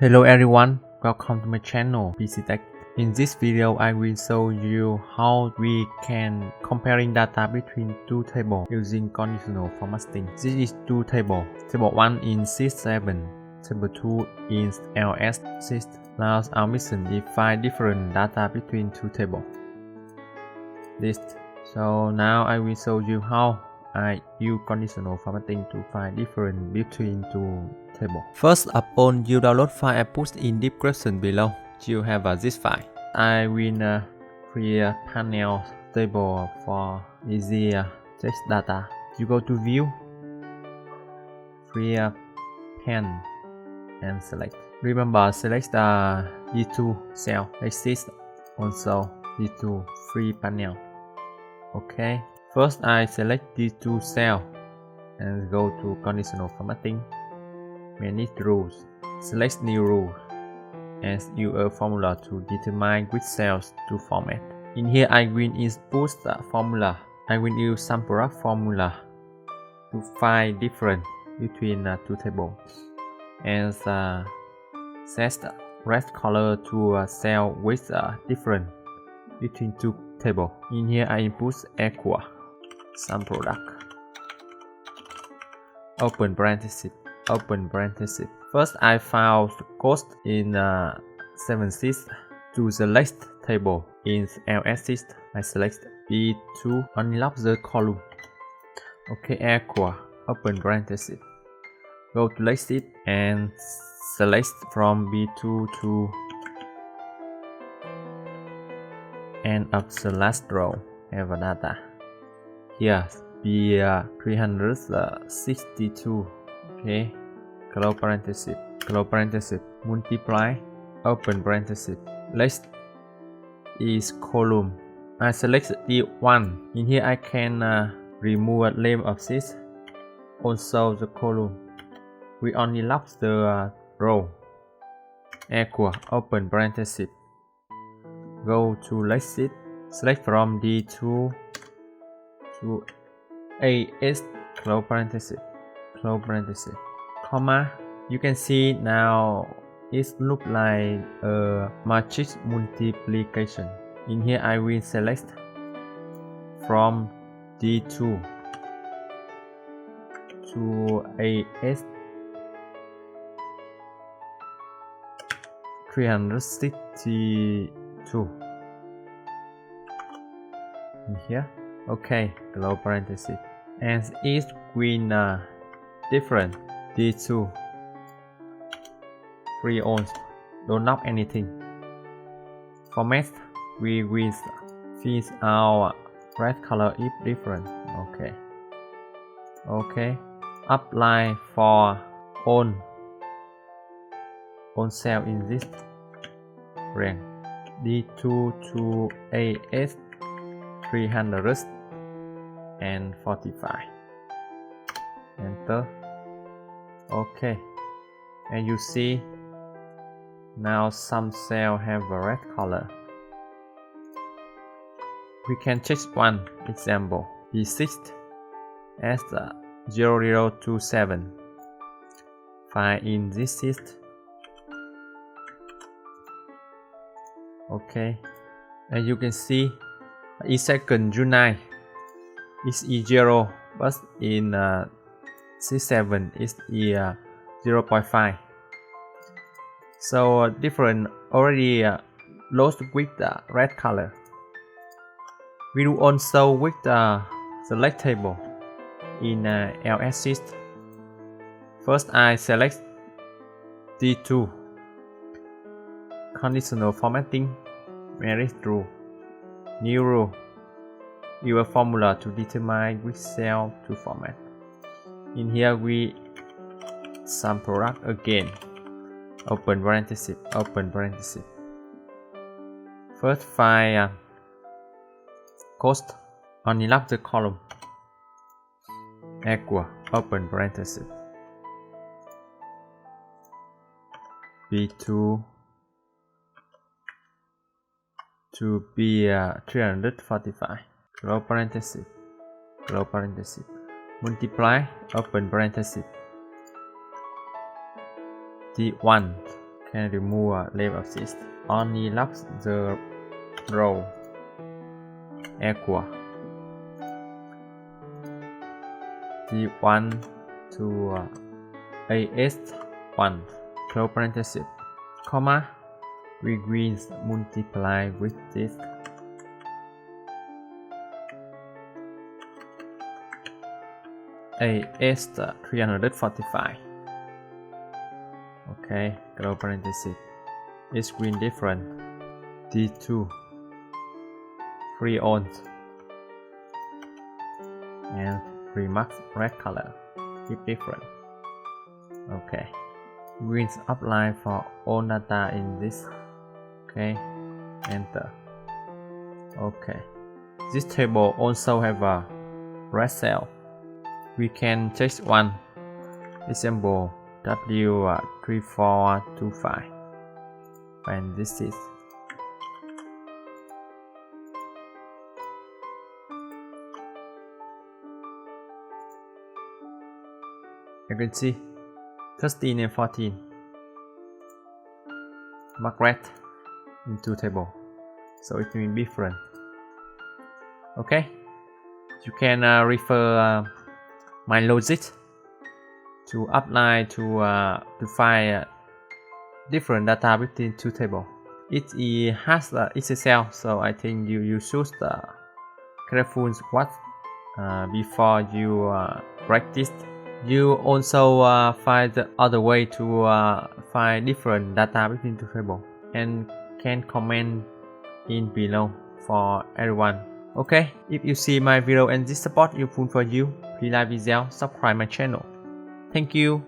Hello everyone, welcome to my channel PCTech. In this video, I will show you how we can comparing data between two tables using conditional formatting. This is two tables. Table 1 in C7, table 2 in LS6. Now our mission is find different data between two tables. List. So now I will show you how I use conditional formatting to find difference between two tables. First, upon you download file I put in description below, you have this file. I will create a panel table for easy text data. You go to View, create pen, and select. Remember, select the D2 cell. Exist also D2 free panel. Okay. First, I select D2 cell and go to conditional formatting. Manage rules. Select new rule and use a formula to determine which cells to format. In here, I will input the formula. I will use SUMPRODUCT formula to find difference between two tables and set the red color to a cell with a difference between two tables. In here, I input equal SUMPRODUCT. Open parenthesis. First, I found the cost in 7.6 to the next table in LS6. I select B2, unlock the column. Okay, equal, open parenthesis. Go to next sheet and select from B2 to end of the last row. Have a data. Here, be 362. Okay, close parenthesis, multiply, open parenthesis. Next is column. I select D1. In here, I can remove a name of this. Also the column. We only lock the row. Equal, open parenthesis. Go to next sheet. Select from D2 to AS, close parenthesis, comma. You can see now it looks like a matrix multiplication. In here, I will select from D2 to AS 362. In here, okay, close parenthesis, and each green different D2 free ons, don't knock anything. Format, we will fill our red color if different. Okay, apply for on cell in this rank D2 to AS 345. Enter. Okay, and you see now some cells have a red color. We can check one example. B6 as 0027. Find in this sheet. Okay, and you can see in second July is E0, but in C7 is E0.5. So different already lost with the red color. We do also with the select table in LS6. First, I select D2. Conditional formatting, marriage rule, new rule. Use a formula to determine which cell to format. In here, we SUMPRODUCT again. Open parenthesis. First, find cost. Unlock the column. Equal, open parenthesis. B2 to be 345. Close parenthesis. Multiply, open parenthesis. D1. can remove a label assist. Only lock the row equal D1 to AS1 close parenthesis, comma, we will multiply with this AS 345. Okay, close parenthesis. Is green different. D2 3 ohms and remark red color keep different. Okay, greens apply for all data in this. Okay, enter. Okay, this table also have a red cell. We can change one. Example W3425 and this is you can see 13 and 14 mark red into table, so it will be different. Okay, you can refer my logic to apply to find different data between two tables. It has it's a cell, so I think you should careful what before you practice. You also find the other way to find different data between two tables and can comment in below for everyone. Okay, if you see my video and this support useful for you, please like video, subscribe my channel. Thank you.